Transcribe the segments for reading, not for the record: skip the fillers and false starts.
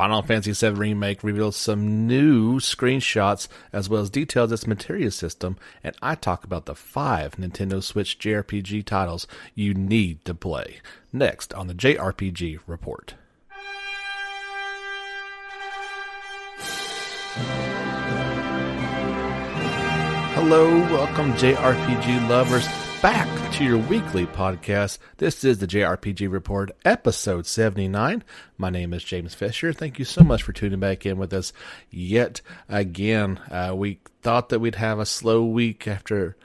Final Fantasy VII Remake reveals some new screenshots as well as details of its Materia system, and I talk about the 5 Nintendo Switch JRPG titles you need to play. Next on the JRPG Report. Hello, welcome JRPG lovers back to your weekly podcast. This is the JRPG Report, episode 79. My name is James Fisher. Thank you so much for tuning back in with us yet again. We thought that we'd have a slow week after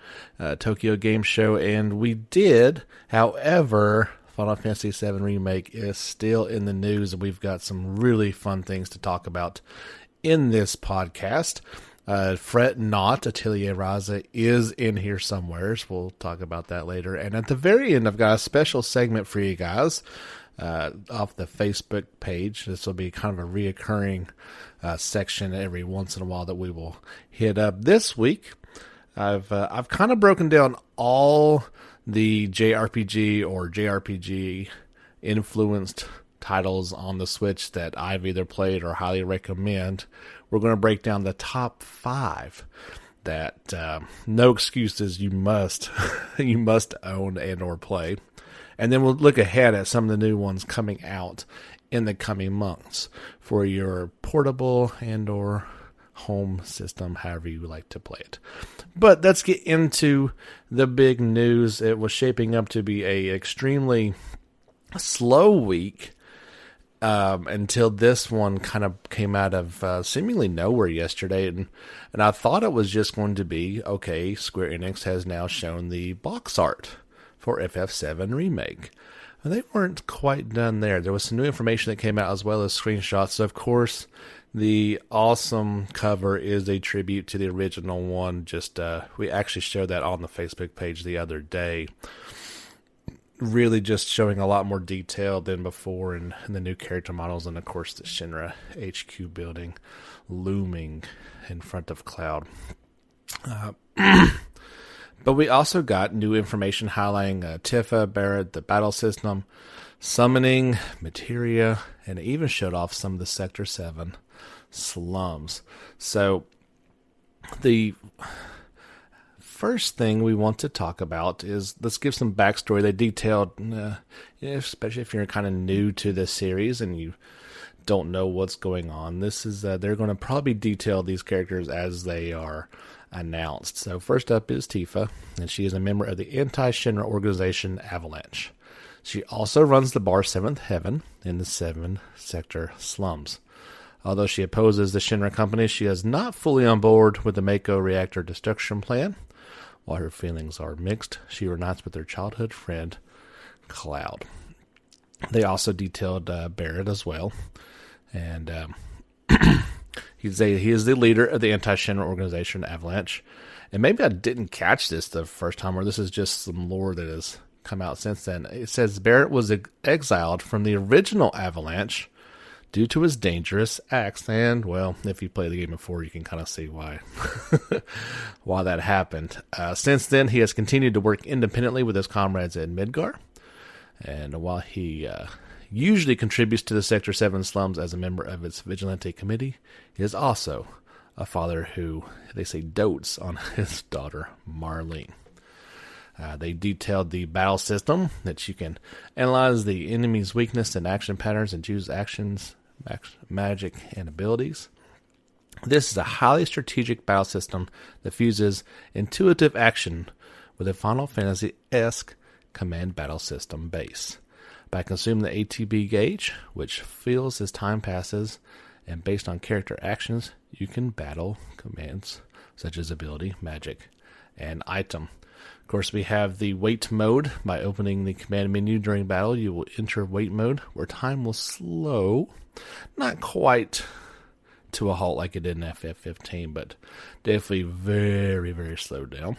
Tokyo Game Show, and we did. However, Final Fantasy VII Remake is still in the news, and we've got some really fun things to talk about in this podcast. Fret not, Atelier Raza is in here somewhere, so we'll talk about that later. And at the very end, I've got a special segment for you guys off the Facebook page. This will be kind of a reoccurring section every once in a while that we will hit up. This week, I've kind of broken down all the JRPG or JRPG influenced titles on the Switch that I've either played or highly recommend. We're going to break down the top 5 that no excuses, you must own and or play. And then we'll look ahead at some of the new ones coming out in the coming months for your portable and or home system, however you like to play it. But let's get into the big news. It was shaping up to be a extremely slow week until this one kind of came out of seemingly nowhere yesterday, and I thought it was just going to be, okay, Square Enix has now shown the box art for FF7 Remake. And they weren't quite done there. There was some new information that came out as well as screenshots. So, of course, the awesome cover is a tribute to the original one. Just we actually showed that on the Facebook page the other day. Really just showing a lot more detail than before, and the new character models, and of course the Shinra HQ building looming in front of Cloud. But we also got new information highlighting Tifa, Barret, the battle system, summoning, Materia, and it even showed off some of the Sector 7 slums. So the first thing we want to talk about is, let's give some backstory. They detailed, especially if you're kind of new to this series and you don't know what's going on, this is they're going to probably detail these characters as they are announced. So first up is Tifa, and she is a member of the anti-Shinra organization Avalanche. She also runs the bar 7th Heaven in the 7 sector slums. Although she opposes the Shinra company, she is not fully on board with the Mako reactor destruction plan. While her feelings are mixed, she reunites with her childhood friend, Cloud. They also detailed Barret as well. And he is the leader of the anti-Shinra organization, Avalanche. And maybe I didn't catch this the first time, or this is just some lore that has come out since then. It says Barret was exiled from the original Avalanche due to his dangerous acts, and, well, if you play the game before, you can kind of see why that happened. Since then, he has continued to work independently with his comrades in Midgar, and while he usually contributes to the Sector 7 slums as a member of its vigilante committee, he is also a father who, they say, dotes on his daughter, Marlene. They detailed the battle system, that you can analyze the enemy's weakness and action patterns and choose actions, magic, and abilities. This is a highly strategic battle system that fuses intuitive action with a Final Fantasy-esque command battle system base. By consuming the ATB gauge, which fills as time passes, and based on character actions, you can battle commands such as ability, magic, and item. Of course, we have the wait mode. By opening the command menu during battle, you will enter wait mode, where time will slow. Not quite to a halt like it did in FF15, but definitely very, very slowed down.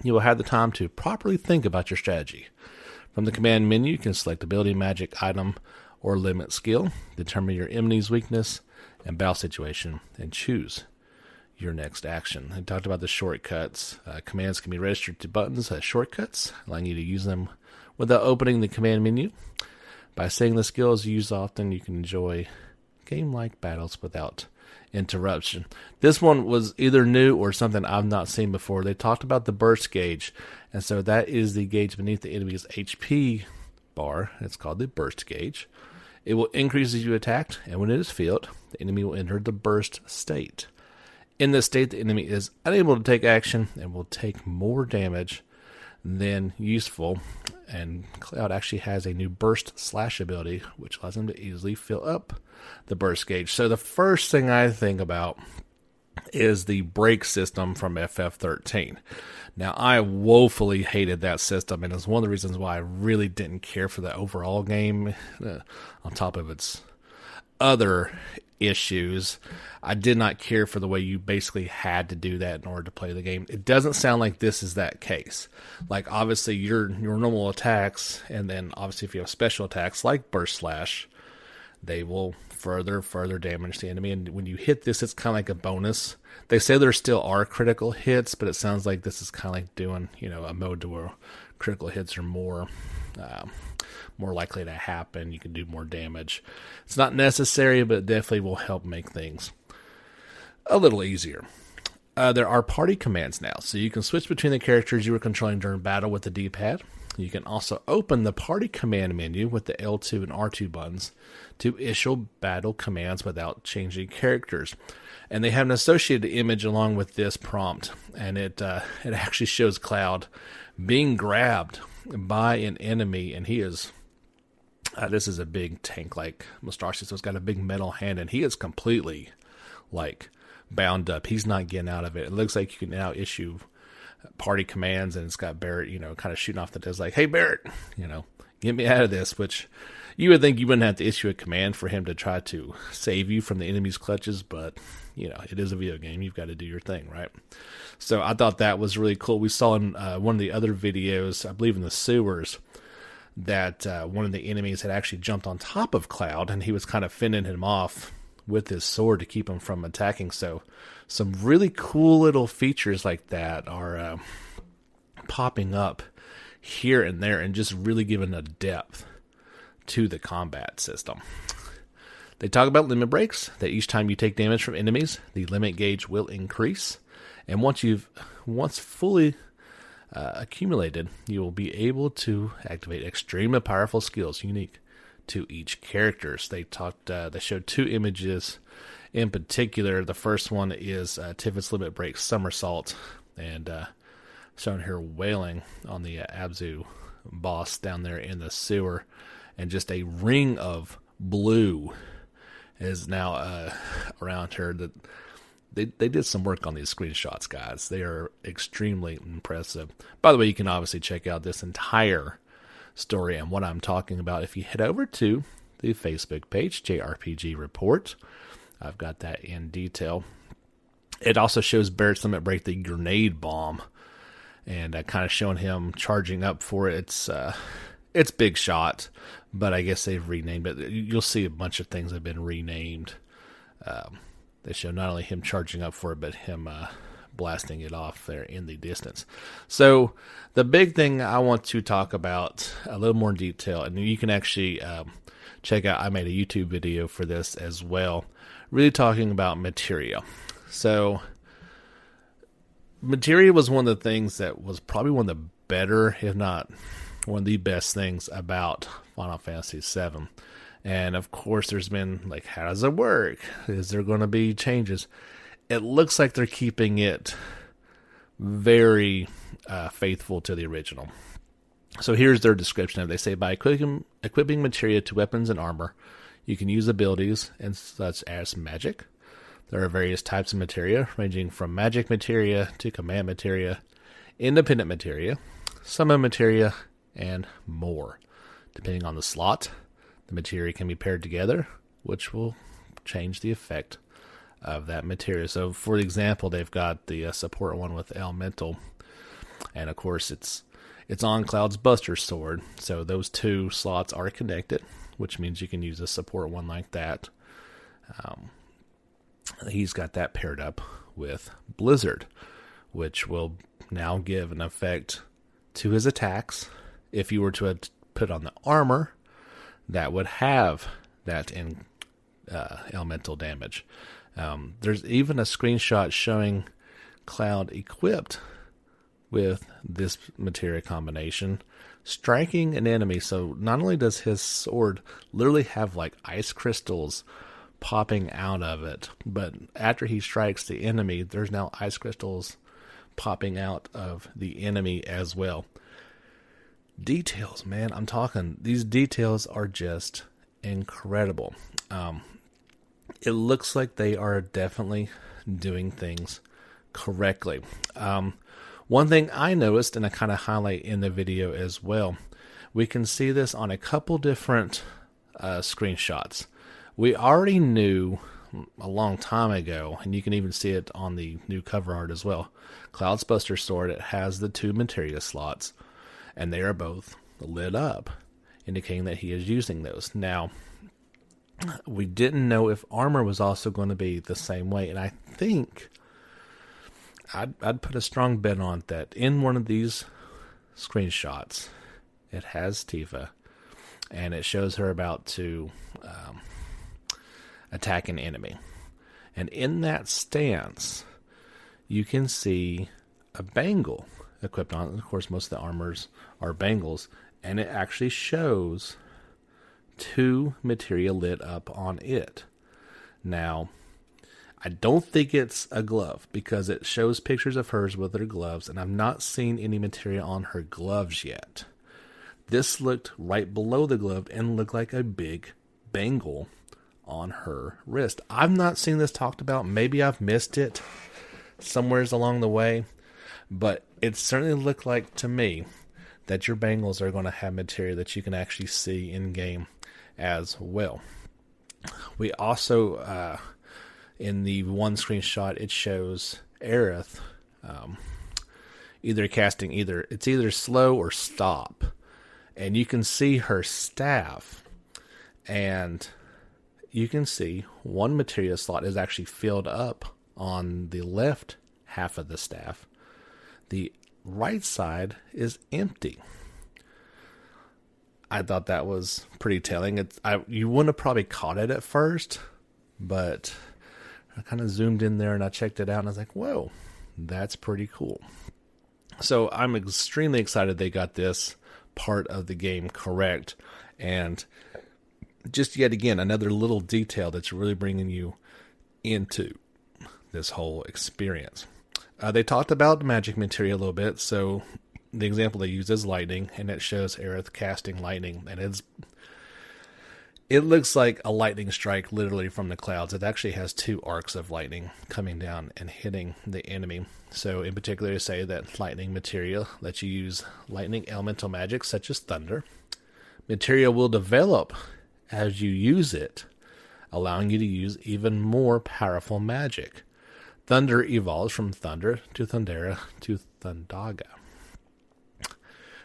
You will have the time to properly think about your strategy. From the command menu, you can select ability, magic, item, or limit skill, determine your enemy's weakness and battle situation, and choose your next action. I talked about the shortcuts. Commands can be registered to buttons as shortcuts, allowing you to use them without opening the command menu. By saying the skills used often, you can enjoy game-like battles without interruption. This one was either new or something I've not seen before. They talked about the burst gauge, and so that is the gauge beneath the enemy's HP bar. It's called the burst gauge. It will increase as you attack, and when it is filled, the enemy will enter the burst state. In this state, the enemy is unable to take action and will take more damage than useful. And Cloud actually has a new burst slash ability, which allows him to easily fill up the burst gauge. So the first thing I think about is the break system from FF13. Now, I woefully hated that system, and it's one of the reasons why I really didn't care for the overall game, on top of its other issues. I did not care for the way you basically had to do that in order to play the game. It doesn't sound like this is that case. Like, obviously, your normal attacks, and then obviously if you have special attacks like Burst Slash, they will further damage the enemy. And when you hit this, it's kind of like a bonus. They say there still are critical hits, but it sounds like this is kind of like doing, a mode to where critical hits are more likely to happen. You can do more damage. It's not necessary, but it definitely will help make things a little easier. There are party commands now, so you can switch between the characters you were controlling during battle with the D-pad. You can also open the party command menu with the L2 and R2 buttons to issue battle commands without changing characters. And they have an associated image along with this prompt, and it actually shows Cloud being grabbed by an enemy, and he is this is a big tank-like mustache, so it's got a big metal hand, and he is completely bound up. He's not getting out of it. It looks like you can now issue party commands, and it's got Barrett, kind of shooting off the desk like, "Hey Barrett, get me out of this," which you would think you wouldn't have to issue a command for him to try to save you from the enemy's clutches, but it is a video game. You've got to do your thing, right? So I thought that was really cool. We saw in one of the other videos, I believe in the sewers, that one of the enemies had actually jumped on top of Cloud, and he was kind of fending him off with his sword to keep him from attacking. So some really cool little features like that are popping up here and there, and just really giving a depth to the combat system. They talk about limit breaks, that each time you take damage from enemies, the limit gauge will increase. And once fully accumulated, you will be able to activate extremely powerful skills unique to each character. They showed two images in particular. The first one is Tiffet's limit break somersault, and shown here wailing on the Abzu boss down there in the sewer, and just a ring of blue is now around her. That they did some work on these screenshots, guys. They are extremely impressive. By the way, you can obviously check out this entire story and what I'm talking about if you head over to the Facebook page, JRPG Report. I've got that in detail. It also shows Barrett's limit break, the grenade bomb, and kind of showing him charging up for it. It's Big Shot, but I guess they've renamed it. You'll see a bunch of things have been renamed. They show not only him charging up for it, but him blasting it off there in the distance. So the big thing I want to talk about a little more in detail, and you can actually check out, I made a YouTube video for this as well, really talking about Materia. So Materia was one of the things that was probably one of the better, if not one of the best things about Final Fantasy VII. And of course there's been how does it work? Is there going to be changes? It looks like they're keeping it very faithful to the original. So here's their description of it. They say, by equipping Materia to weapons and armor, you can use abilities such as magic. There are various types of materia, ranging from magic materia to command materia, independent materia, summon materia, and more. Depending on the slot, the materia can be paired together, which will change the effect of that materia. So, for example, they've got the support one with Elemental, and of course it's on Cloud's Buster Sword, so those two slots are connected, which means you can use a support one like that. He's got that paired up with Blizzard, which will now give an effect to his attacks. If you were to put on the armor, that would have that elemental damage. There's even a screenshot showing Cloud equipped with this materia combination, striking an enemy. So not only does his sword literally have like ice crystals popping out of it, but after he strikes the enemy, there's now ice crystals popping out of the enemy as well. Details, man, I'm talking, these details are just incredible. It looks like they are definitely doing things correctly. One thing I noticed, and I kind of highlight in the video as well, we can see this on a couple different screenshots. We already knew a long time ago, and you can even see it on the new cover art as well. Cloud's Buster Sword, it has the 2 materia slots, and they are both lit up, indicating that he is using those. Now, we didn't know if armor was also going to be the same way, and I think I'd put a strong bet on that in one of these screenshots, it has Tifa, and it shows her about to attack an enemy. And in that stance, you can see a bangle equipped on it. Of course, most of the armors are bangles, and it actually shows 2 materia lit up on it. Now, I don't think it's a glove because it shows pictures of hers with her gloves, and I've not seen any materia on her gloves yet. This looked right below the glove and looked like a big bangle on her wrist. I've not seen this talked about. Maybe I've missed it somewheres along the way, but it certainly looked like to me that your bangles are going to have materia that you can actually see in game as well. We also, in the one screenshot, it shows Aerith it's either slow or stop, and you can see her staff, and you can see one materia slot is actually filled up on the left half of the staff. The right side is empty. I thought that was pretty telling. You wouldn't have probably caught it at first, but I kind of zoomed in there and I checked it out and I was like, whoa, that's pretty cool. So I'm extremely excited they got this part of the game correct. And just yet again, another little detail that's really bringing you into this whole experience. They talked about magic materia a little bit. So the example they use is lightning, and it shows Aerith casting lightning, and it looks like a lightning strike literally from the clouds. It actually has 2 arcs of lightning coming down and hitting the enemy. So in particular, they say that lightning materia lets you use lightning elemental magic such as thunder. Materia will develop as you use it, allowing you to use even more powerful magic. Thunder evolves from Thunder to Thundera to Thundaga.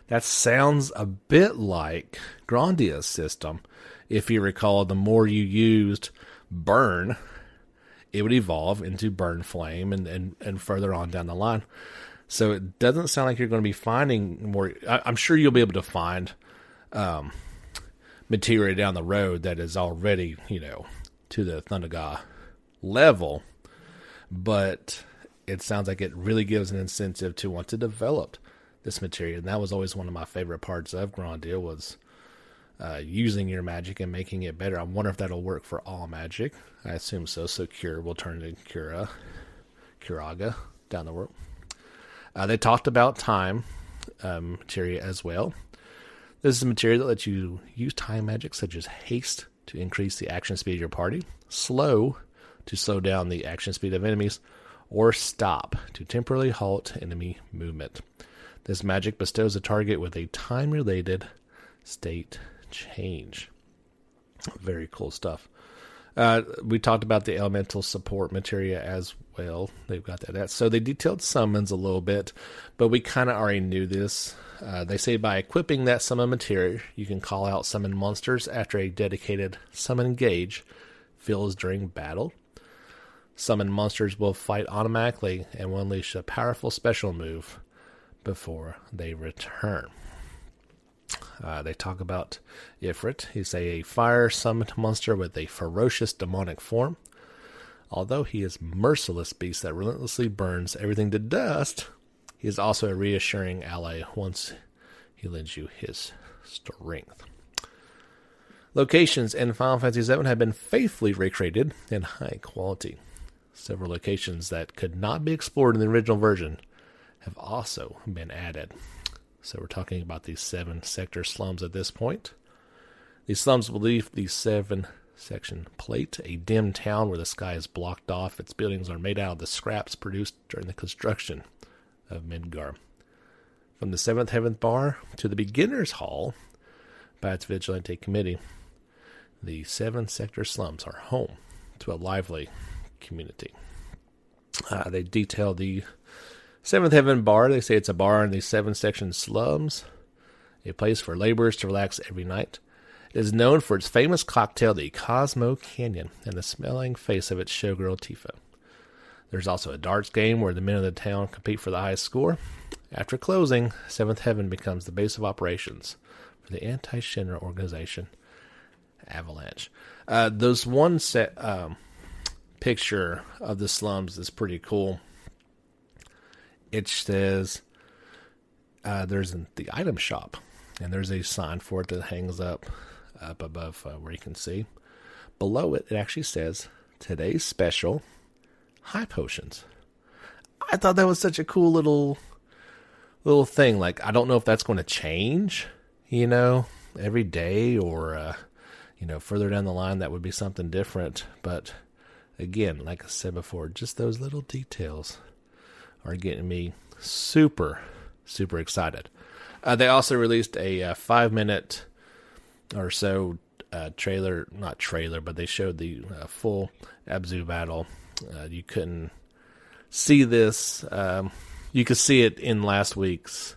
That sounds a bit like Grandia's system. If you recall, the more you used Burn, it would evolve into Burn Flame and further on down the line. So it doesn't sound like you're going to be finding more. I'm sure you'll be able to find materia down the road that is already, to the Thundaga level. But it sounds like it really gives an incentive to want to develop this materia. And that was always one of my favorite parts of Grandia was using your magic and making it better. I wonder if that'll work for all magic. I assume so. So Cure will turn into Curaga down the road. They talked about time materia as well. This is a materia that lets you use time magic such as haste to increase the action speed of your party, slow to slow down the action speed of enemies, or stop to temporarily halt enemy movement. This magic bestows a target with a time-related state change. Very cool stuff. We talked about the elemental support materia as well. They've got that. So they detailed summons a little bit, but we kind of already knew this. They say by equipping that summon materia, you can call out summon monsters after a dedicated summon gauge fills during battle. Summon monsters will fight automatically and will unleash a powerful special move before they return. They talk about Ifrit. He's a fire summoned monster with a ferocious demonic form. Although he is a merciless beast that relentlessly burns everything to dust, he is also a reassuring ally once he lends you his strength. Locations in Final Fantasy VII have been faithfully recreated in high quality. Several locations that could not be explored in the original version have also been added. So we're talking about these 7-sector slums at this point. These slums will leave the 7-section plate, a dim town where the sky is blocked off. Its buildings are made out of the scraps produced during the construction of Midgar. From the 7th Heaven Bar to the Beginner's Hall by its Vigilante Committee, the 7-sector slums are home to a lively community. They detail the 7th Heaven Bar. They say it's a bar in the 7-section slums, a place for laborers to relax every night. It is known for its famous cocktail, the Cosmo Canyon, and the smelling face of its showgirl, Tifa. There's also a darts game where the men of the town compete for the highest score. After closing, 7th Heaven becomes the base of operations for the anti-Shinra organization, Avalanche. Those one set picture of the slums is pretty cool. It says there's the item shop, and there's a sign for it that hangs up above where you can see. Below it, it actually says, today's special, high potions. I thought that was such a cool little thing. Like, I don't know if that's going to change, every day or, further down the line, that would be something different. But again, like I said before, just those little details are getting me super, super excited. They also released a 5-minute or so trailer, not trailer, but they showed the full Abzu battle. You couldn't see this. You could see it in last week's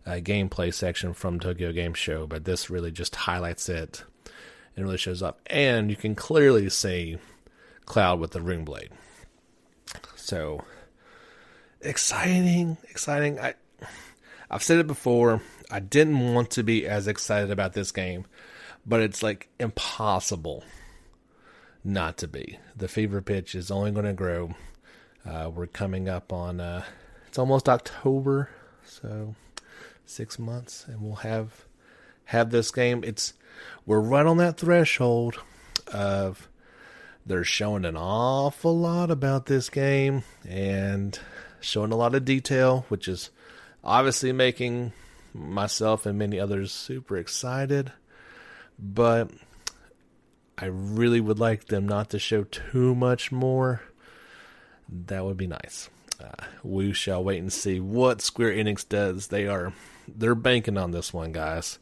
gameplay section from Tokyo Game Show, but this really just highlights it and really shows up. And you can clearly see Cloud with the Rune Blade. So, exciting. I've said it before, I didn't want to be as excited about this game, but it's like impossible not to be. The fever pitch is only going to grow. We're coming up on, it's almost October, so 6 months, and we'll have this game. We're right on that threshold of they're showing an awful lot about this game and showing a lot of detail, which is obviously making myself and many others super excited. But I really would like them not to show too much more. That would be nice. We shall wait and see what Square Enix does. They're banking on this one, guys.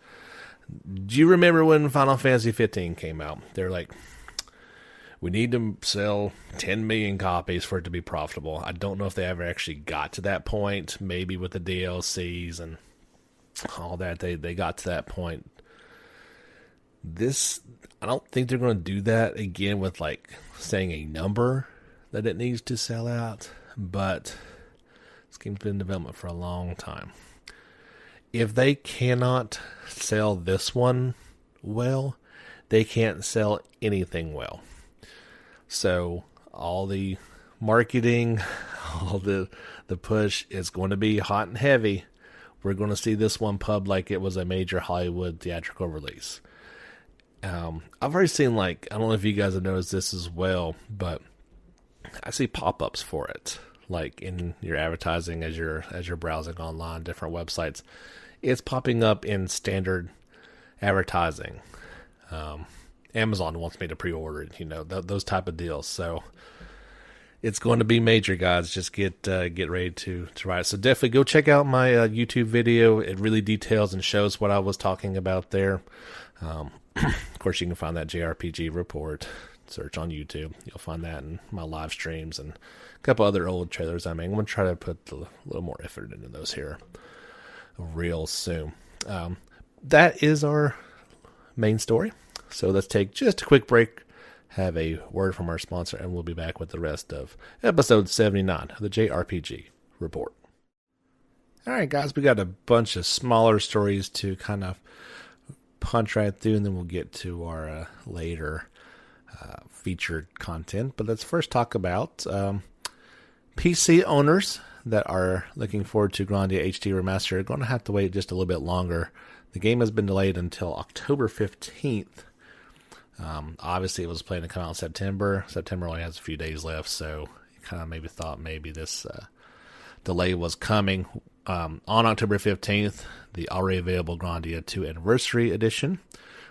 Do you remember when Final Fantasy 15 came out? They're like, we need to sell 10 million copies for it to be profitable. I don't know if they ever actually got to that point. Maybe with the DLCs and all that, they got to that point. I don't think they're going to do that again with like saying a number that it needs to sell out. But this game's been in development for a long time. If they cannot sell this one well, they can't sell anything well. So all the marketing, all the push is going to be hot and heavy. We're going to see this one pub like it was a major Hollywood theatrical release. I've already seen, I don't know if you guys have noticed this as well, but I see pop-ups for it, like in your advertising as you're browsing online, different websites. It's popping up in standard advertising. Amazon wants me to pre-order it, those type of deals. So it's going to be major, guys. Just get ready to ride it. So definitely go check out my YouTube video. It really details and shows what I was talking about there. Of course, you can find that JRPG report. Search on YouTube. You'll find that in my live streams and a couple other old trailers I made. I'm going to try to put a little more effort into those here real soon. That is our main story. So let's take just a quick break, have a word from our sponsor, and we'll be back with the rest of episode 79 of the JRPG Report. All right, guys, we got a bunch of smaller stories to kind of punch right through, and then we'll get to our later featured content. But let's first talk about PC owners that are looking forward to Grandia HD Remastered are going to have to wait just a little bit longer. The game has been delayed until October 15th. Obviously, it was planned to come out in September. September only has a few days left, so you kind of maybe thought maybe this delay was coming. On October 15th, the already available Grandia 2 Anniversary Edition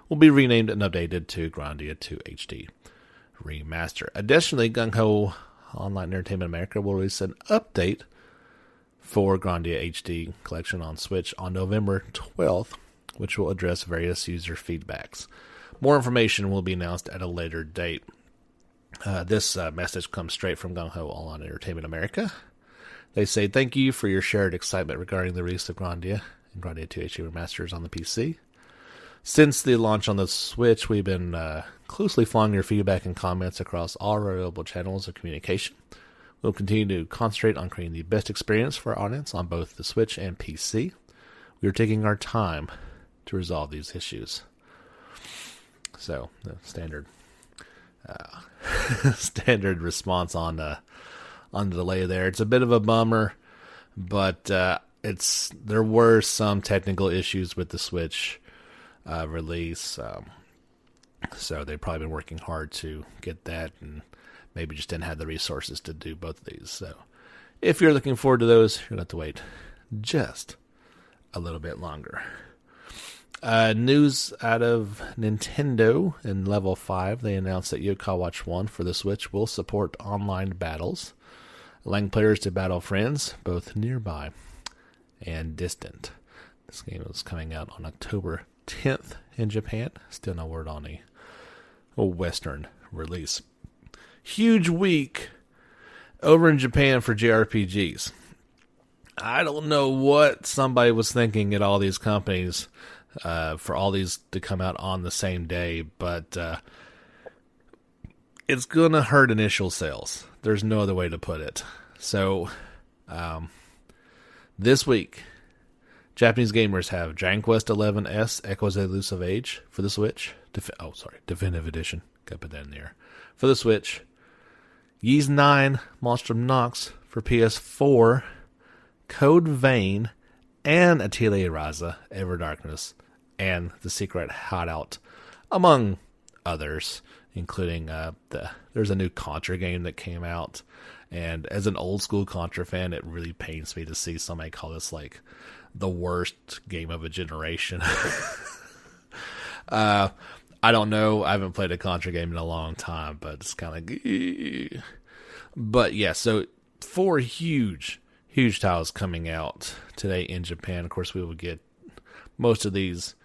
will be renamed and updated to Grandia 2 HD Remaster. Additionally, Gung Ho Online Entertainment America will release an update for Grandia HD Collection on Switch on November 12th, which will address various user feedbacks. More information will be announced at a later date. This message comes straight from Gung Ho Online Entertainment America. They say, thank you for your shared excitement regarding the release of Grandia and Grandia 2 HD Remasters on the PC. Since the launch on the Switch, we've been closely following your feedback and comments across all our available channels of communication. We'll continue to concentrate on creating the best experience for our audience on both the Switch and PC. We are taking our time to resolve these issues. So, the standard standard response on the delay there. It's a bit of a bummer, but there were some technical issues with the Switch release, so they've probably been working hard to get that, and maybe just didn't have the resources to do both of these. So if you're looking forward to those, you're going to have to wait just a little bit longer. News out of Nintendo in Level 5, they announced that Yokai Watch 1 for the Switch will support online battles, allowing players to battle friends both nearby and distant. This game is coming out on October 10th in Japan. Still no word on a Western release. Huge week over in Japan for JRPGs. I don't know what somebody was thinking at all these companies for all these to come out on the same day, but it's going to hurt initial sales. There's no other way to put it. So, this week, Japanese gamers have Dragon Quest XI S Echoes of the Elusive Age for the Switch. Definitive Edition. Gotta put that in there. For the Switch. Ys 9 Monstrum Nox for PS4. Code Vein and Atelier Raza Ever Darkness and The Secret Hideout, among others, including there's a new Contra game that came out, and as an old school Contra fan, it really pains me to see somebody call this like the worst game of a generation. I don't know. I haven't played a Contra game in a long time, but it's kind of. But yeah, so 4 huge titles coming out today in Japan. Of course, we will get most of these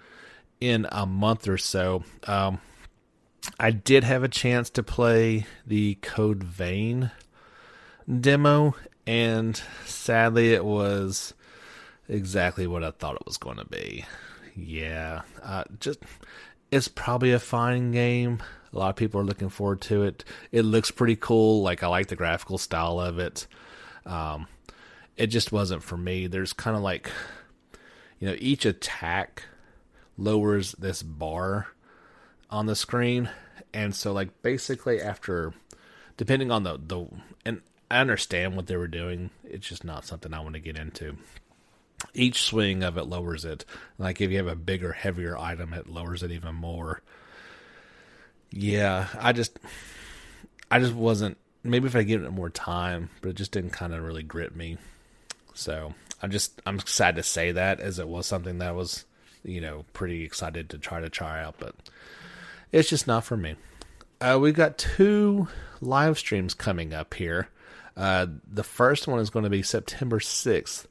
in a month or so. I did have a chance to play the Code Vein demo, and sadly it was exactly what I thought it was going to be. Yeah, it's probably a fine game. A lot of people are looking forward to it. It looks pretty cool. Like, I like the graphical style of it. It just wasn't for me. There's kind of like, each attack lowers this bar on the screen. And so, like, basically after, depending on the and I understand what they were doing. It's just not something I want to get into. Each swing of it lowers it. Like, if you have a bigger, heavier item, it lowers it even more. Yeah, I just wasn't, maybe if I give it more time, but it just didn't kind of really grip me. So I'm sad to say that, as it was something that I was, pretty excited to try out, but it's just not for me. We've got 2 live streams coming up here. The first one is going to be September 6th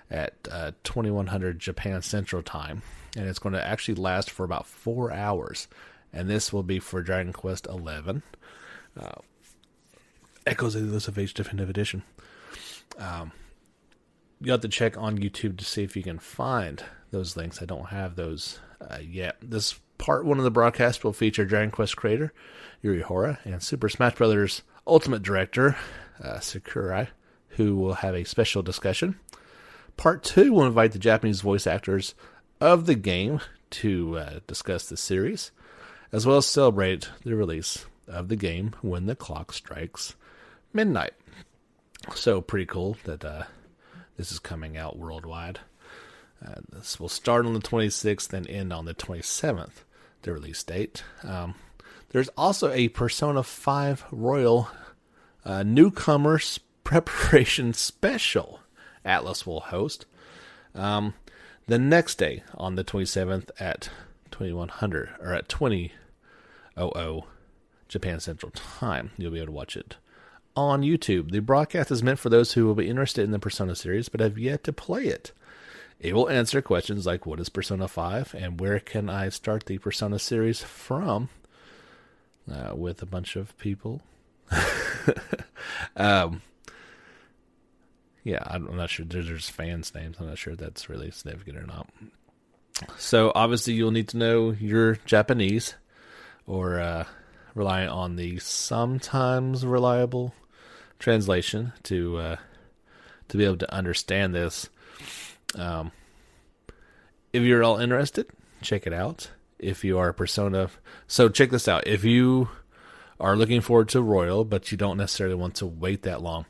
at 2100 Japan Central Time, and it's going to actually last for about 4 hours. And this will be for Dragon Quest XI, Echoes of the Elusive Age Definitive Edition. You have to check on YouTube to see if you can find those links. I don't have those yet. This part 1 of the broadcast will feature Dragon Quest creator Yuri Hora and Super Smash Bros. Ultimate Director Sakurai, who will have a special discussion. Part 2 will invite the Japanese voice actors of the game to discuss the series, as well as celebrate the release of the game when the clock strikes midnight. So pretty cool that this is coming out worldwide. This will start on the 26th and end on the 27th, the release date. There's also a Persona 5 Royal Newcomers Preparation Special Atlas will host the next day on the 27th at 2100 or at 2000 Japan Central Time. You'll be able to watch it on YouTube. The broadcast is meant for those who will be interested in the Persona series but have yet to play it. It will answer questions like, what is Persona 5 and where can I start the Persona series from, with a bunch of people. Yeah, I'm not sure. There's fans' names. I'm not sure if that's really significant or not. So obviously you'll need to know your Japanese, or rely on the sometimes reliable translation to be able to understand this. If you're all interested, check it out. If you are a Persona, so check this out. If you are looking forward to Royal, but you don't necessarily want to wait that long,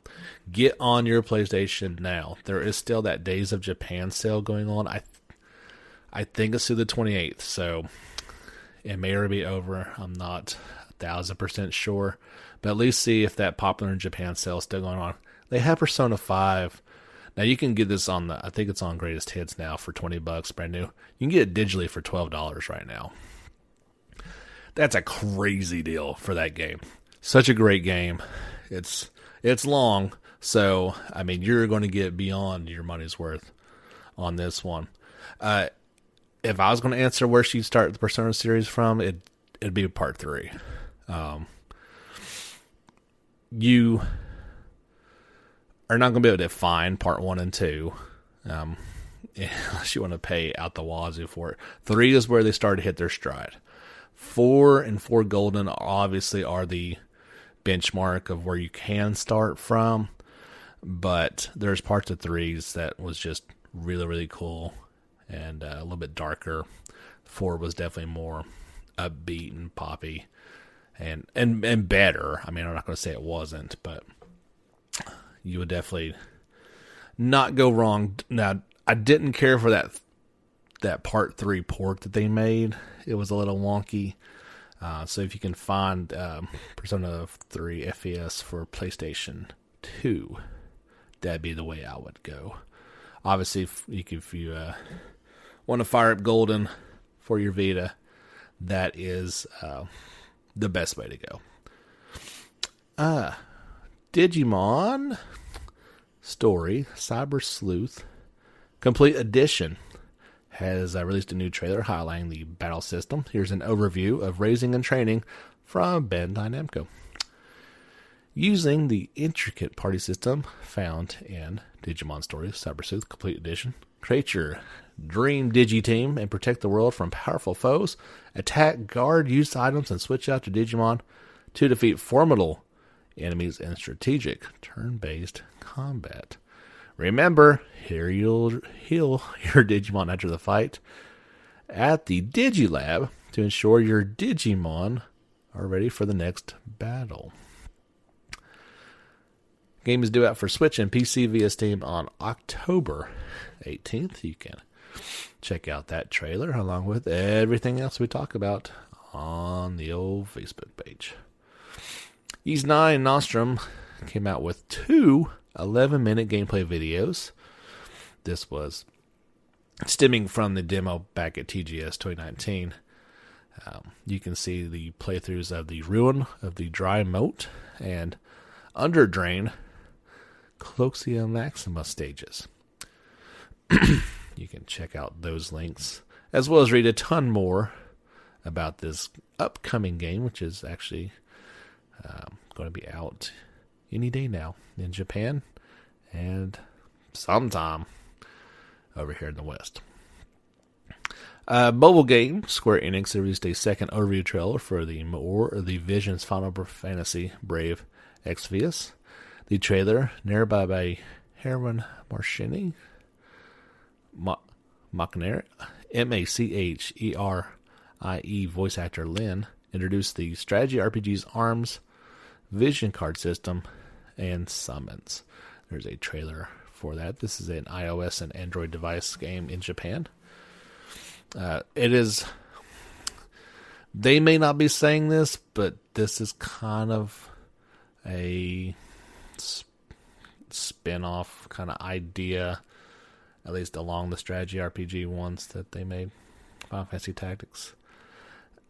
get on your PlayStation now. There is still that Days of Japan sale going on. I think it's through the 28th, so it may already be over. I'm not 1,000% sure, but at least see if that popular in Japan sale is still going on. They have Persona 5. Now you can get this on I think it's on Greatest Hits now for $20, brand new. You can get it digitally for $12 right now. That's a crazy deal for that game. Such a great game. It's long, so I mean you're going to get beyond your money's worth on this one. If I was going to answer where she'd start the Persona series from, it'd be part 3. You are not going to be able to find part 1 and 2, unless you want to pay out the wazoo for it. 3 is where they start to hit their stride. 4 and 4 Golden obviously are the benchmark of where you can start from, but there's parts of 3s that was just really, really cool and a little bit darker. 4 was definitely more upbeat and poppy and better. I mean, I'm not going to say it wasn't, but you would definitely not go wrong. Now, I didn't care for that part 3 port that they made. It was a little wonky. So if you can find Persona 3 FES for PlayStation 2, that'd be the way I would go. Obviously, if you want to fire up Golden for your Vita, that is the best way to go. Digimon Story Cyber Sleuth Complete Edition has released a new trailer highlighting the battle system. Here's an overview of raising and training from Bandai Namco. Using the intricate party system found in Digimon Story Cyber Sleuth Complete Edition, create your dream Digi team and protect the world from powerful foes. Attack, guard, use items, and switch out your Digimon to defeat formidable enemies in strategic turn-based combat. Remember, here you'll heal your Digimon after the fight at the Digilab to ensure your Digimon are ready for the next battle. Game is due out for Switch and PC via Steam on October 18th. You can check out that trailer along with everything else we talk about on the old Facebook page. Ys 9 Nostrum came out with 2 11-minute gameplay videos. This was stemming from the demo back at TGS 2019. You can see the playthroughs of the Ruin of the Dry Moat and Underdrain Cloxia Maxima stages. You can check out those links, as well as read a ton more about this upcoming game, which is actually going to be out any day now in Japan and sometime over here in the West. Mobile game, Square Enix released a second overview trailer for the Vision's Final Fantasy Brave Exvius. The trailer, narrated by Herman Marchini, Macherie, Macherie voice actor Lynn introduced the strategy RPG's Arms vision card system and summons. There's a trailer for that. This is an iOS and Android device game in Japan. It is... They may not be saying this, but this is kind of a spin-off kind of idea, at least along the strategy RPG ones that they made, Final Fantasy Tactics.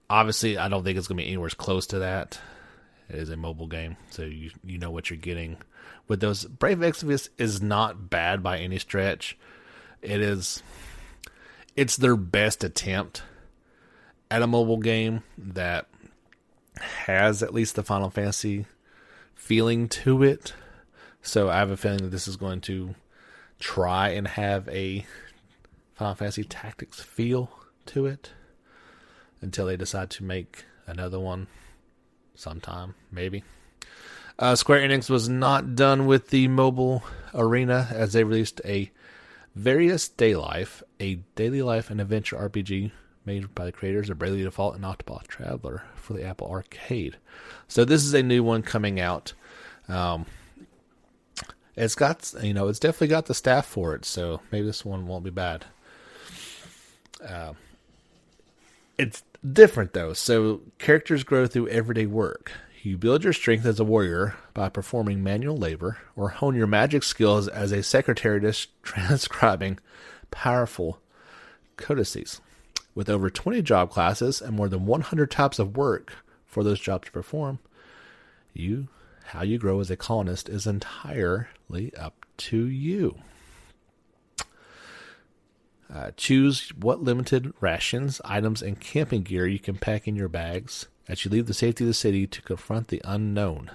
Obviously, I don't think it's going to be anywhere close to that. It is a mobile game, so you know what you're getting with those. Brave Exvius is not bad by any stretch. It's their best attempt at a mobile game that has at least the Final Fantasy feeling to it. So I have a feeling that this is going to try and have a Final Fantasy Tactics feel to it until they decide to make another one sometime, maybe. Square Enix was not done with the mobile arena as they released a Various Day Life, a daily life and adventure RPG made by the creators of Bravely Default and Octopath Traveler for the Apple Arcade. So this is a new one coming out. It's got, it's definitely got the staff for it, so maybe this one won't be bad. It's different though. So characters grow through everyday work. You build your strength as a warrior by performing manual labor, or hone your magic skills as a secretary transcribing powerful codices. With over 20 job classes and more than 100 types of work for those jobs to perform, how you grow as a colonist is entirely up to you. Choose what limited rations, items, and camping gear you can pack in your bags as you leave the safety of the city to confront the unknown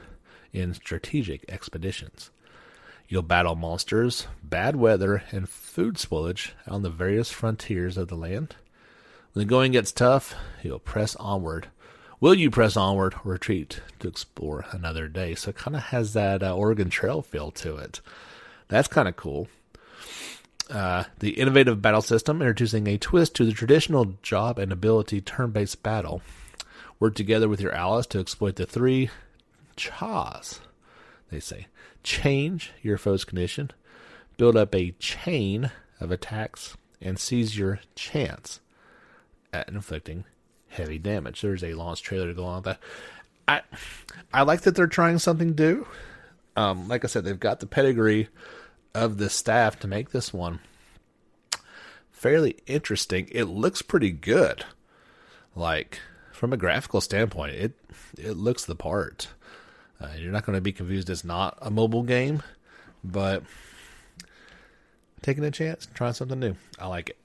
in strategic expeditions. You'll battle monsters, bad weather, and food spoilage on the various frontiers of the land. When the going gets tough, you'll press onward. Will you press onward or retreat to explore another day? So it kind of has that Oregon Trail feel to it. That's kind of cool. The innovative battle system, introducing a twist to the traditional job and ability turn-based battle. Work together with your allies to exploit the 3 CHAs, they say. Change your foe's condition, build up a chain of attacks, and seize your chance at inflicting heavy damage. There's a launch trailer to go on with that. I like that they're trying something new. Like I said, they've got the pedigree of the staff to make this one fairly interesting. It looks pretty good. Like, from a graphical standpoint, it looks the part. You're not going to be confused. It's not a mobile game, but taking a chance, trying something new. I like it.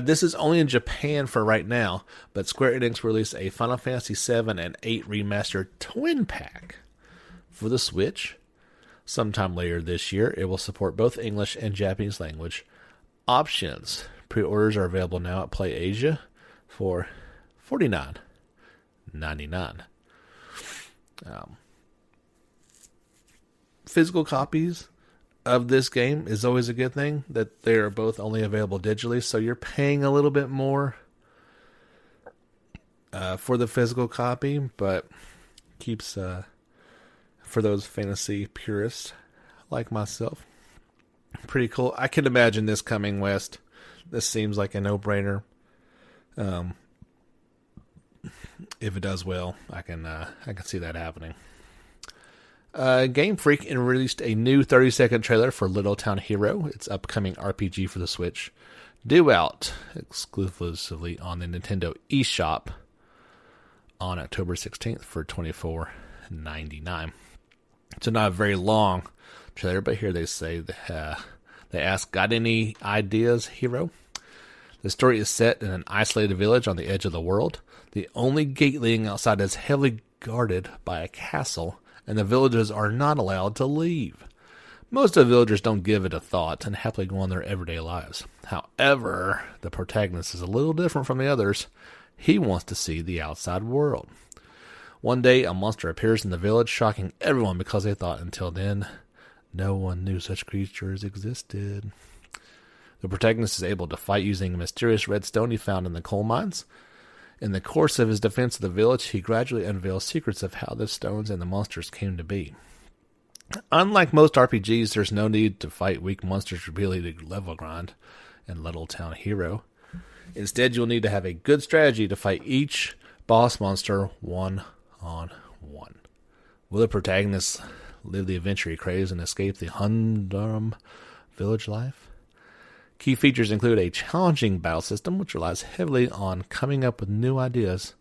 This is only in Japan for right now, but Square Enix released a Final Fantasy VII and 8 Remastered Twin Pack for the Switch. Sometime later this year, it will support both English and Japanese language options. Pre-orders are available now at PlayAsia for $49.99. Physical copies of this game is always a good thing, that they are both only available digitally, so you're paying a little bit more for the physical copy, but keeps for those fantasy purists like myself, pretty cool. I can imagine this coming west. This seems like a no-brainer. If it does well, I can see that happening. Game Freak released a new 30-second trailer for Little Town Hero, its upcoming RPG for the Switch, due out exclusively on the Nintendo eShop on October 16th for $24.99. It's not a very long trailer, but here they say they ask, "Got any ideas, hero?" The story is set in an isolated village on the edge of the world. The only gate leading outside is heavily guarded by a castle, and the villagers are not allowed to leave. Most of the villagers don't give it a thought and happily go on their everyday lives. However, the protagonist is a little different from the others. He wants to see the outside world. One day, a monster appears in the village, shocking everyone because they thought until then no one knew such creatures existed. The protagonist is able to fight using a mysterious red stone he found in the coal mines. In the course of his defense of the village, he gradually unveils secrets of how the stones and the monsters came to be. Unlike most RPGs, there's no need to fight weak monsters repeatedly to level grind and Little Town Hero. Instead, you'll need to have a good strategy to fight each boss monster one-on-one. Will the protagonist live the adventure he craves and escape the humdrum village life? Key features include a challenging battle system, which relies heavily on coming up with new ideas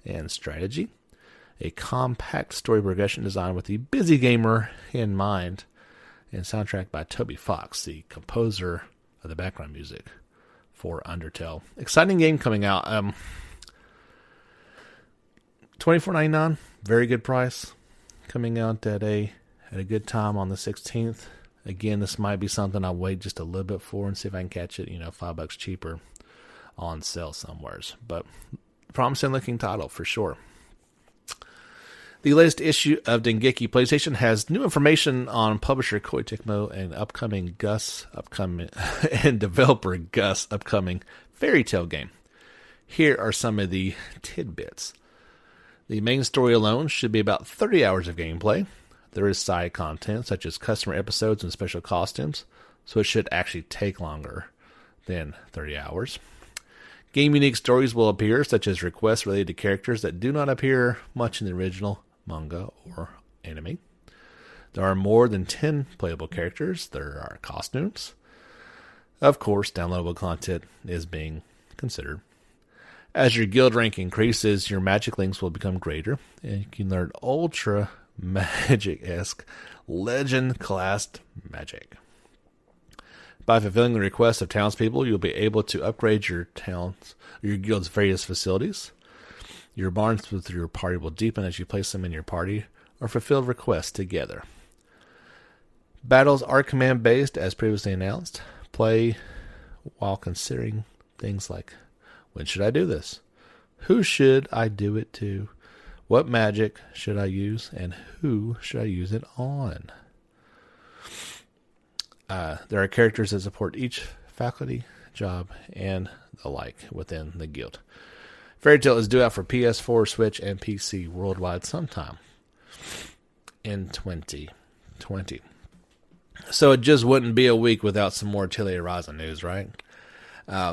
and strategy. A compact story progression design with the busy gamer in mind. And soundtrack by Toby Fox, the composer of the background music for Undertale. Exciting game coming out. $24.99, very good price. Coming out at a good time on the 16th. Again, this might be something I'll wait just a little bit for and see if I can catch it, $5 cheaper on sale somewheres. But promising looking title for sure. The latest issue of Dengeki PlayStation has new information on publisher Koei Tecmo and developer Gus upcoming Fairy Tail game. Here are some of the tidbits. The main story alone should be about 30 hours of gameplay. There is side content such as customer episodes and special costumes, so it should actually take longer than 30 hours. Game-unique stories will appear, such as requests related to characters that do not appear much in the original manga or anime. There are more than 10 playable characters. There are costumes. Of course, downloadable content is being considered. As your guild rank increases, your magic links will become greater, and you can learn ultra magic-esque legend-classed magic. By fulfilling the requests of townspeople, you'll be able to upgrade your guild's various facilities. Your bonds with your party will deepen as you place them in your party or fulfill requests together. Battles are command-based, as previously announced. Play while considering things like, when should I do this? Who should I do it to? What magic should I use? And who should I use it on? There are characters that support each faculty, job, and the like within the guild. Fairy Tail is due out for PS4, Switch, and PC worldwide sometime in 2020. So it just wouldn't be a week without some more Atelier Ryza news, right?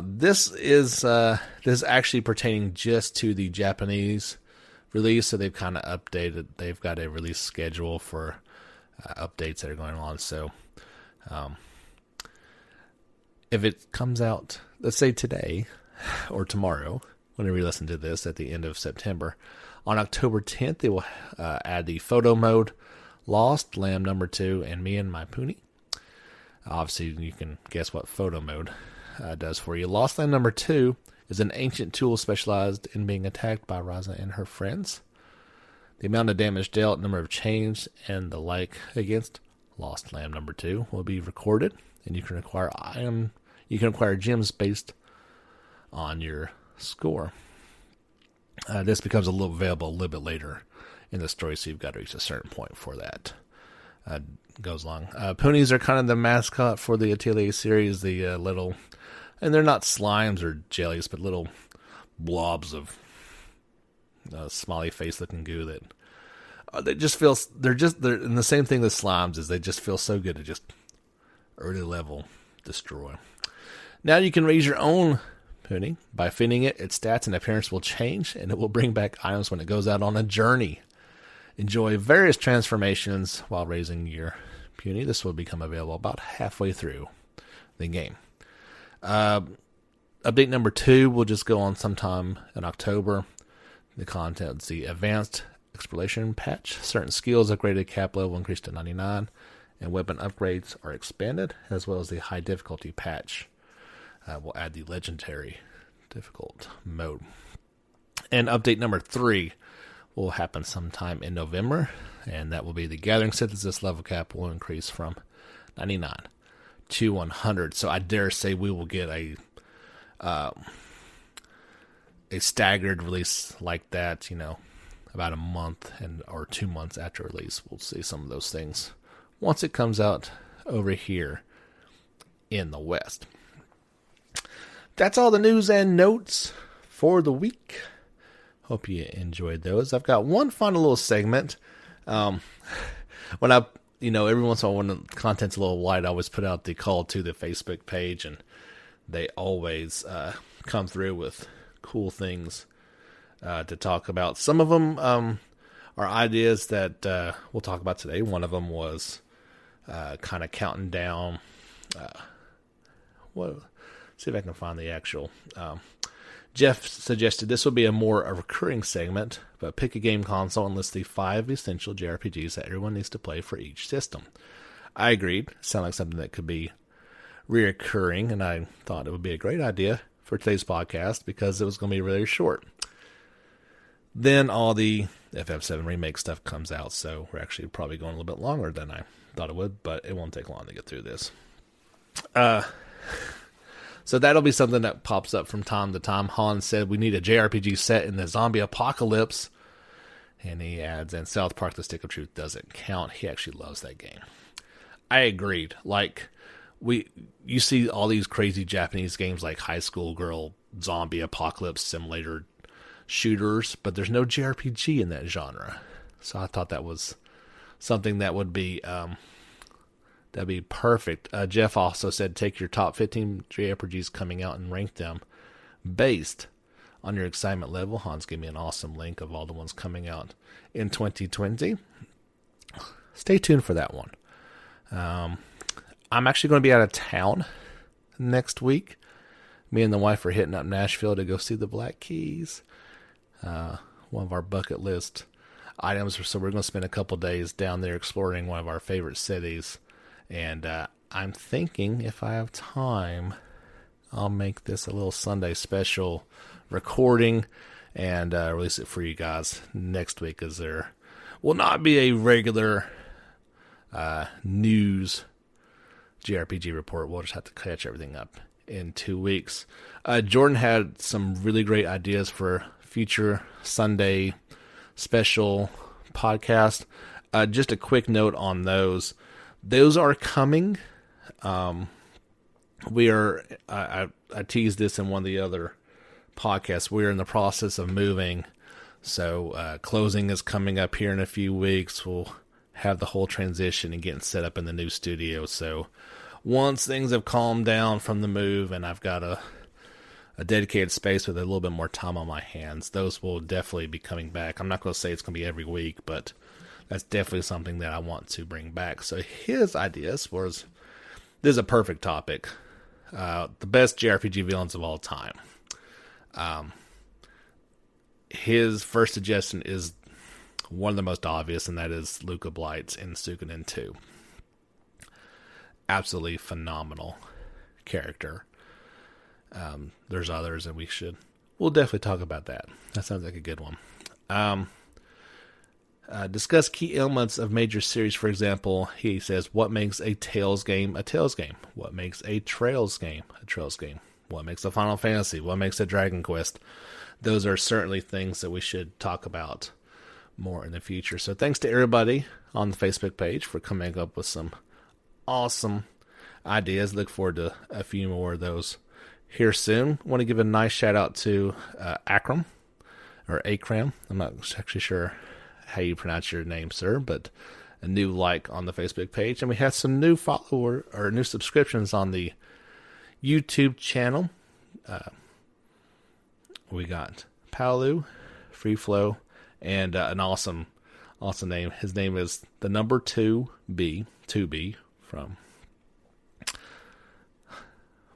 This is actually pertaining just to the Japanese release, so they've kind of updated. They've got a release schedule for updates that are going on. So if it comes out, let's say today or tomorrow, whenever you listen to this at the end of September, on October 10th, they will add the photo mode, Lost, Lamb number 2, and Me and My Pony. Obviously, you can guess what photo mode does for you. Lost Lamb number 2 is an ancient tool specialized in being attacked by Ryza and her friends. The amount of damage dealt, number of chains, and the like against Lost Lamb number 2 will be recorded, and you can acquire gems based on your score. This becomes available a little bit later in the story, so you've got to reach a certain point for that. Goes along. Ponies are kind of the mascot for the Atelier series. The little, and they're not slimes or jellies, but little blobs of smiley face looking goo that they just feel. They're and the same thing with slimes is they just feel so good to just early level destroy. Now you can raise your own pony by feeding it. Its stats and appearance will change, and it will bring back items when it goes out on a journey. Enjoy various transformations while raising your puny. This will become available about halfway through the game. Update number 2 will just go on sometime in October. The content's the Advanced Exploration patch. Certain skills upgraded cap level increased to 99, and weapon upgrades are expanded, as well as the high difficulty patch. We'll add the legendary difficult mode. And update number 3 will happen sometime in November, and that will be the Gathering Synthesis level cap will increase from 99 to 100. So I dare say we will get a staggered release like that, about a month or 2 months after release. We'll see some of those things once it comes out over here in the West. that's all the news and notes for the week. Hope you enjoyed those. I've got one final little segment. When I, every once in a while when the content's a little light, I always put out the call to the Facebook page, and they always come through with cool things to talk about. Some of them are ideas that we'll talk about today. One of them was kind of counting down. See if I can find the actual. Jeff suggested this will be a recurring segment, but pick a game console and list the 5 essential JRPGs that everyone needs to play for each system. I agreed. Sounded like something that could be reoccurring, and I thought it would be a great idea for today's podcast because it was going to be really short. Then all the FF7 remake stuff comes out, so we're actually probably going a little bit longer than I thought it would, but it won't take long to get through this. So that'll be something that pops up from time to time. Han said we need a JRPG set in the zombie apocalypse. And he adds, and South Park The Stick of Truth doesn't count. He actually loves that game. I agreed. You see all these crazy Japanese games like High School Girl, Zombie Apocalypse Simulator shooters, but there's no JRPG in that genre. So I thought that was something that would be... that'd be perfect. Jeff also said take your top 15 JRPGs coming out and rank them based on your excitement level. Hans gave me an awesome link of all the ones coming out in 2020. Stay tuned for that one. I'm actually going to be out of town next week. Me and the wife are hitting up Nashville to go see the Black Keys. One of our bucket list items. So we're going to spend a couple days down there exploring one of our favorite cities. And I'm thinking if I have time, I'll make this a little Sunday special recording and release it for you guys next week, as there will not be a regular news JRPG report. We'll just have to catch everything up in 2 weeks. Jordan had some really great ideas for future Sunday special podcast. Just a quick note on those. Those are coming. We are, I teased this in one of the other podcasts. We're in the process of moving. So, closing is coming up here in a few weeks. We'll have the whole transition and getting set up in the new studio. So, once things have calmed down from the move and I've got a dedicated space with a little bit more time on my hands, those will definitely be coming back. I'm not going to say it's going to be every week, but that's definitely something that I want to bring back. So his ideas was, this is a perfect topic. The best JRPG villains of all time. His first suggestion is one of the most obvious, and that is Luca Blight's in Suikoden 2. Absolutely phenomenal character. There's others, and we'll definitely talk about that. That sounds like a good one. Discuss key elements of major series. For example, he says, what makes a Tales game a Tales game? What makes a Trails game a Trails game? What makes a Final Fantasy? What makes a Dragon Quest? Those are certainly things that we should talk about more in the future. So thanks to everybody on the Facebook page for coming up with some awesome ideas. Look forward to a few more of those here soon. Want to give a nice shout out to Akram, or Akram. I'm not actually sure how you pronounce your name, sir, but a new like on the Facebook page. And we have some new new subscriptions on the YouTube channel. We got Palu, Free Flow, and an awesome name. His name is the number 2B from...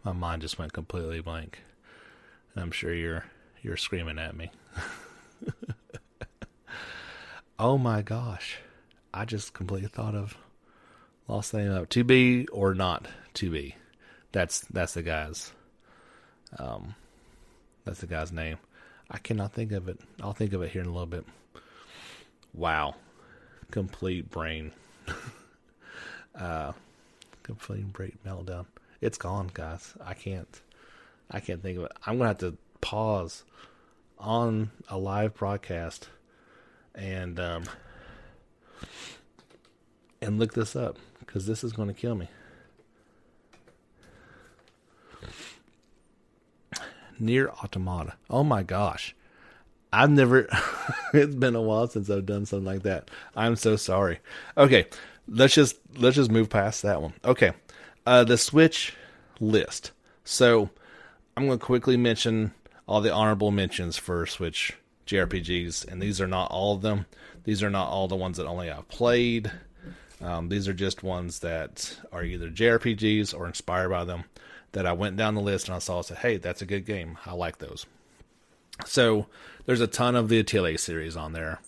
My mind just went completely blank. I'm sure you're screaming at me. Oh my gosh. I just completely lost the name of it. To be or not to be. That's the guy's name. I cannot think of it. I'll think of it here in a little bit. Wow. Complete brain meltdown. It's gone, guys. I can't think of it. I'm gonna have to pause on a live broadcast and look this up, because this is going to kill me. Near Automata. Oh my gosh. I've never, it's been a while since I've done something like that. I'm so sorry. Okay. Let's just move past that one. Okay. The Switch list. So I'm going to quickly mention all the honorable mentions for Switch JRPGs, and these are not all of them. These are not all the ones that only I've played. These are just ones that are either JRPGs or inspired by them that I went down the list and I saw and said, hey, that's a good game. I like those. So there's a ton of the Atelier series on there.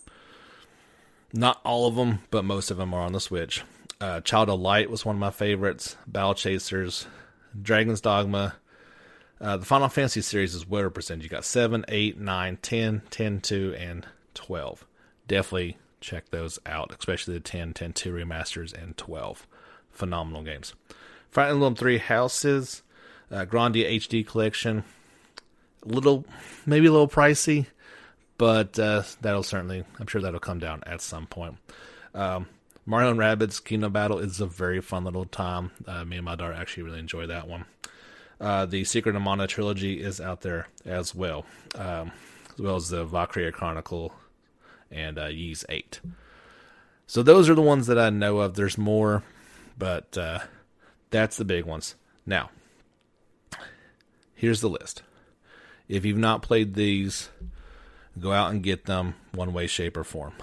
Not all of them, but most of them are on the Switch. Child of Light was one of my favorites. Battle Chasers, Dragon's Dogma. The Final Fantasy series is well represented. You got 7, 8, 9, 10, 10-2, and 12. Definitely check those out, especially the 10, 10-2 remasters, and 12. Phenomenal games. Fire Emblem 3 Houses, Grandia HD Collection. Maybe a little pricey, but that'll certainly, I'm sure that'll come down at some point. Mario & Rabbids Kingdom Battle is a very fun little time. Me and my daughter actually really enjoy that one. The Secret of Mana trilogy is out there as well as the Valkyria Chronicle and Ys 8. So those are the ones that I know of. There's more, but that's the big ones. Now, here's the list. If you've not played these, go out and get them one way, shape, or form.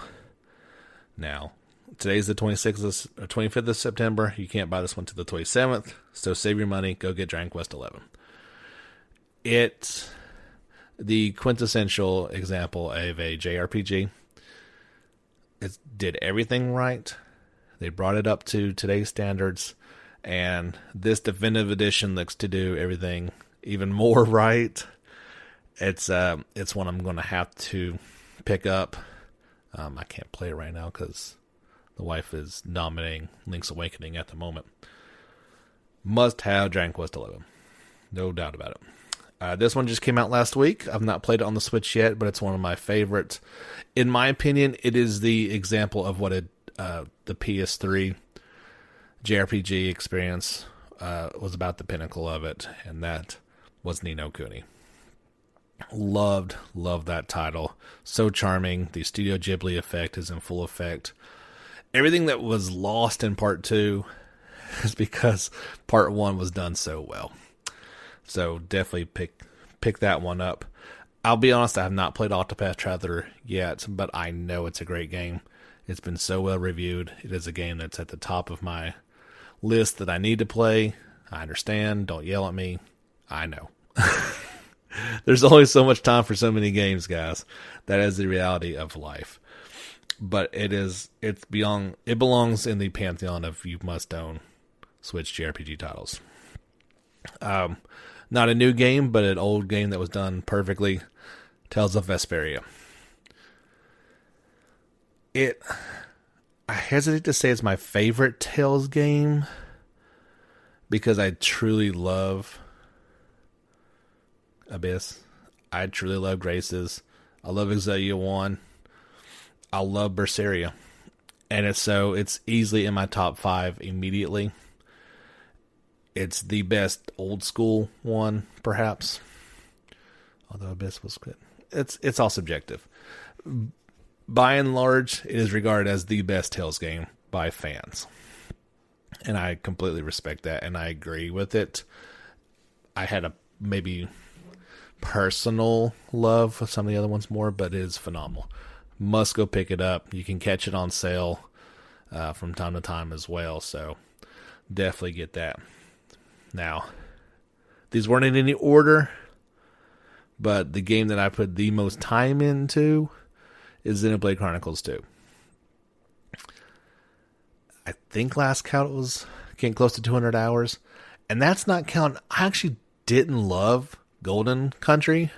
Now, today's the 25th of September. You can't buy this one till the 27th, so save your money. Go get Dragon Quest 11. It's the quintessential example of a JRPG. It did everything right. They brought it up to today's standards, and this definitive edition looks to do everything even more right. It's one I'm going to have to pick up. I can't play it right now because the wife is dominating Link's Awakening at the moment. Must have Dragon Quest 11. No doubt about it. This one just came out last week. I've not played it on the Switch yet, but it's one of my favorites. In my opinion, it is the example of what the PS3 JRPG experience was about, the pinnacle of it, and that was Ni no Kuni. Loved that title. So charming. The Studio Ghibli effect is in full effect. Everything that was lost in part 2 is because part 1 was done so well. So definitely pick that one up. I'll be honest, I have not played Octopath Traveler yet, but I know it's a great game. It's been so well reviewed. It is a game that's at the top of my list that I need to play. I understand. Don't yell at me. I know. There's only so much time for so many games, guys. That is the reality of life. But it belongs in the pantheon of you must own Switch JRPG titles. Not a new game, but an old game that was done perfectly. Tales of Vesperia. I hesitate to say it's my favorite Tales game because I truly love Abyss. I truly love Graces. I love Exelia 1. I love Berseria. And it's easily in my top 5 immediately. It's the best old school one, perhaps. Although Abyss was good. It's all subjective. By and large, it is regarded as the best Tales game by fans. And I completely respect that, and I agree with it. I had a maybe personal love for some of the other ones more, but it is phenomenal. Must go pick it up. You can catch it on sale from time to time as well, so definitely get that. Now, these weren't in any order, but the game that I put the most time into is Xenoblade Chronicles 2. I think last count was getting close to 200 hours, and that's not counting. I actually didn't love Golden Country,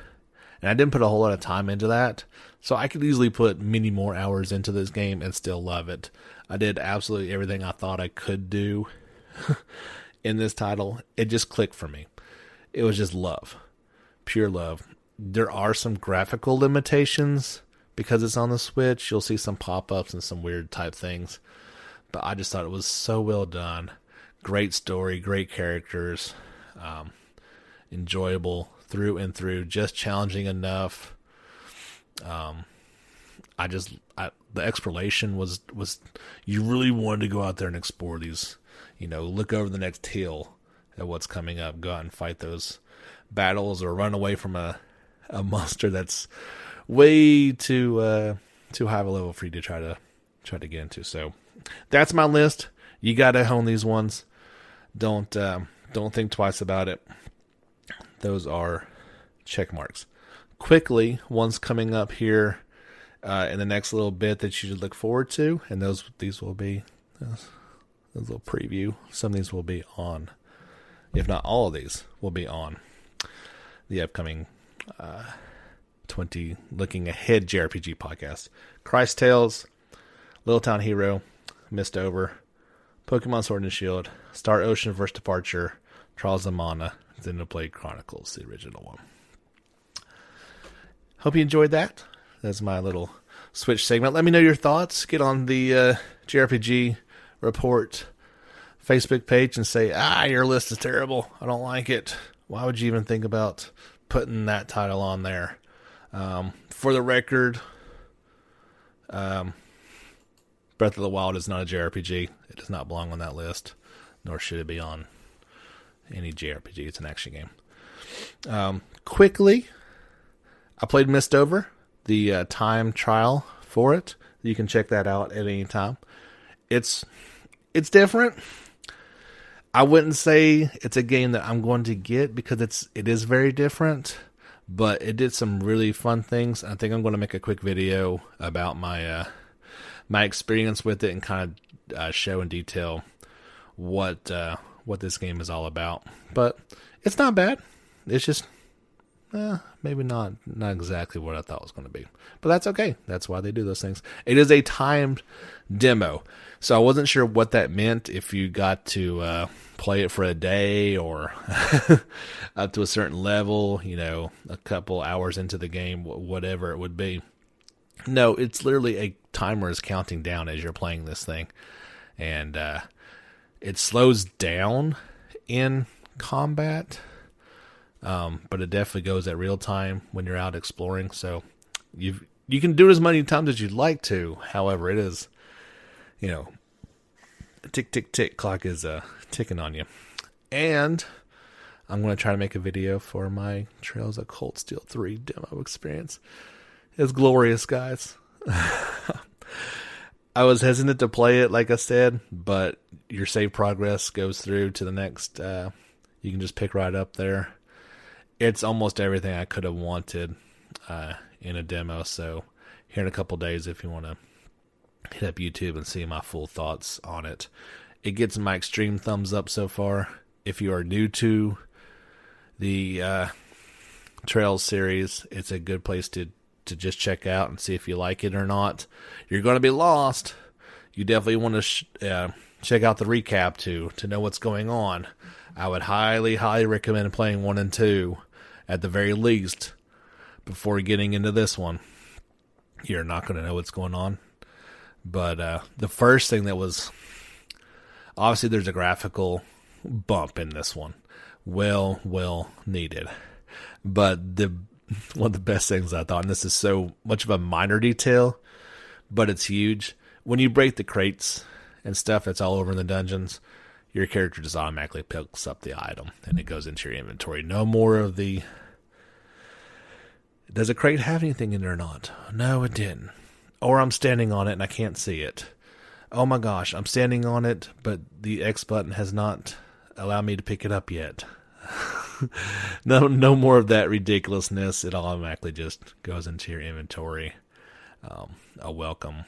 and I didn't put a whole lot of time into that, so I could easily put many more hours into this game and still love it. I did absolutely everything I thought I could do in this title. It just clicked for me. It was just love. Pure love. There are some graphical limitations because it's on the Switch. You'll see some pop-ups and some weird type things, but I just thought it was so well done. Great story, great characters, enjoyable through and through, just challenging enough. The exploration was you really wanted to go out there and explore these, look over the next hill at what's coming up, go out and fight those battles, or run away from a monster that's way too high of a level for you to try to get into. So that's my list. You gotta hone these ones. Don't think twice about it. Those are check marks. Quickly, one's coming up here in the next little bit that you should look forward to, and these will be a little preview. Some of these will be on, if not all of these will be on the upcoming looking ahead JRPG podcast. Christ Tales, Little Town Hero, Mist Over, Pokemon Sword and Shield, Star Ocean First Departure, Trials of Mana, Xenoblade Chronicles, the original one. Hope you enjoyed that. That's my little Switch segment. Let me know your thoughts. Get on the JRPG Report Facebook page and say, your list is terrible. I don't like it. Why would you even think about putting that title on there? For the record, Breath of the Wild is not a JRPG. It does not belong on that list, nor should it be on any JRPG. It's an action game. Quickly, I played Mist Over, the time trial for it. You can check that out at any time. It's different. I wouldn't say it's a game that I'm going to get because it is very different, but it did some really fun things. I think I'm going to make a quick video about my experience with it and kind of show in detail what this game is all about. But it's not bad. It's just maybe not exactly what I thought it was going to be. But that's okay. That's why they do those things. It is a timed demo, so I wasn't sure what that meant, if you got to play it for a day or up to a certain level, a couple hours into the game, whatever it would be. No, it's literally a timer is counting down as you're playing this thing. And it slows down in combat, but it definitely goes at real time when you're out exploring. So you can do it as many times as you'd like to. However, it is, tick, tick, tick, clock is ticking on you. And I'm going to try to make a video for my Trails of Cold Steel 3 demo experience. It's glorious, guys. I was hesitant to play it, like I said, but your save progress goes through to the next. You can just pick right up there. It's almost everything I could have wanted in a demo. So here in a couple days, if you want to hit up YouTube and see my full thoughts on it. It gets my extreme thumbs up so far. If you are new to the Trails series, it's a good place to just check out and see if you like it or not. You're going to be lost. You definitely want to check out the recap to know what's going on. I would highly, highly recommend playing 1 and 2 at the very least before getting into this one. You're not going to know what's going on. But the first thing that was... Obviously, there's a graphical bump in this one. Well needed. But one of the best things I thought, and this is so much of a minor detail, but it's huge. When you break the crates and stuff that's all over in the dungeons, your character just automatically picks up the item and it goes into your inventory. No more of the... Does a crate have anything in there or not? No, it didn't. Or I'm standing on it and I can't see it. Oh my gosh, I'm standing on it, but the X button has not allowed me to pick it up yet. No more of that ridiculousness. It automatically just goes into your inventory. A welcome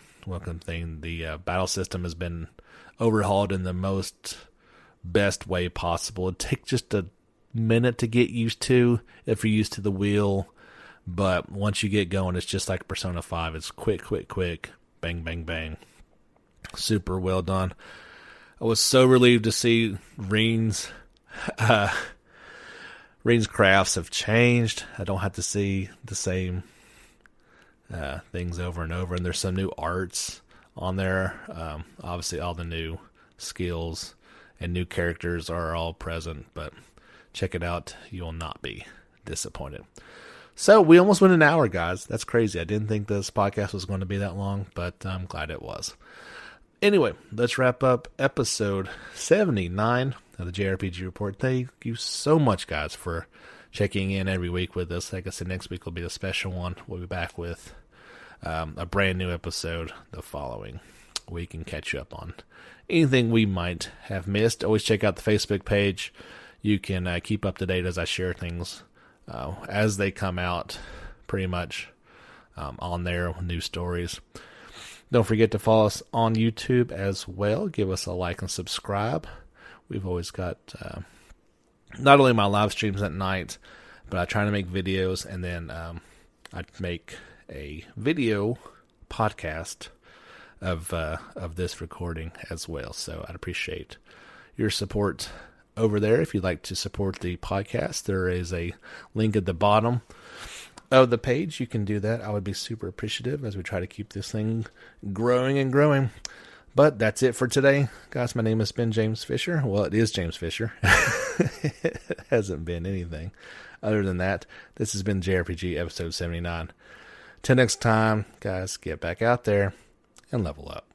thing. The battle system has been overhauled in the most best way possible. It takes just a minute to get used to if you're used to the wheel, but once you get going, it's just like Persona 5. It's quick, bang, bang, bang. Super well done. I was so relieved to see Reen's crafts have changed. I don't have to see the same things over and over. And there's some new arts on there. Obviously, all the new skills and new characters are all present. But check it out. You will not be disappointed. So we almost went an hour, guys. That's crazy. I didn't think this podcast was going to be that long, but I'm glad it was. Anyway, let's wrap up episode 79 of the JRPG Report. Thank you so much, guys, for checking in every week with us. Like I said, next week will be a special one. We'll be back with a brand new episode the following week and catch you up on anything we might have missed. Always check out the Facebook page. You can keep up to date as I share things as they come out, pretty much on there, new stories. Don't forget to follow us on YouTube as well. Give us a like and subscribe. We've always got not only my live streams at night, but I try to make videos, and then I make a video podcast of this recording as well. So I'd appreciate your support over there. If you'd like to support the podcast, there is a link at the bottom of the page. You can do that. I would be super appreciative as we try to keep this thing growing and growing. But that's it for today, guys. My name has been James Fisher. Well, it is James Fisher. It hasn't been anything other than that. This has been JRPG episode 79. Till next time, guys, get back out there and level up.